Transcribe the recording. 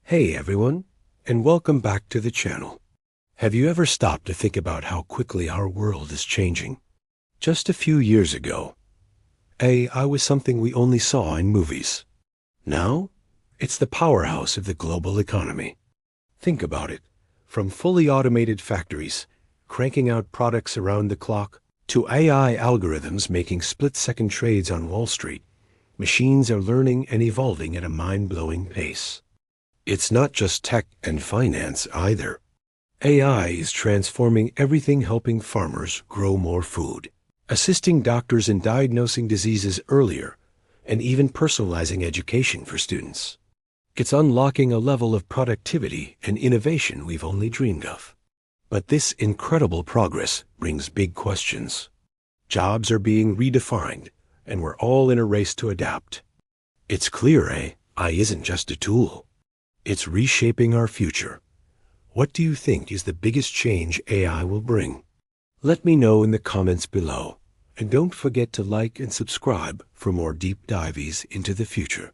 Hey everyone, and welcome back to the channel. Have you ever stopped to think about how quickly our world is changing? Just a few years ago, AI was something we only saw in movies. Now, it's the powerhouse of the global economy. Think about it, from fully automated factories, cranking out products around the clock, to AI algorithms making split-second trades on Wall Street, machines are learning and evolving at a mind-blowing pace. It's not just tech and finance either. AI is transforming everything, helping farmers grow more food, assisting doctors in diagnosing diseases earlier, and even personalizing education for students. It's unlocking a level of productivity and innovation we've only dreamed of. But this incredible progress brings big questions. Jobs are being redefined, and we're all in a race to adapt. It's clear AI isn't just a tool. It's reshaping our future. What do you think is the biggest change AI will bring? Let me know in the comments below. And don't forget to like and subscribe for more deep dives into the future.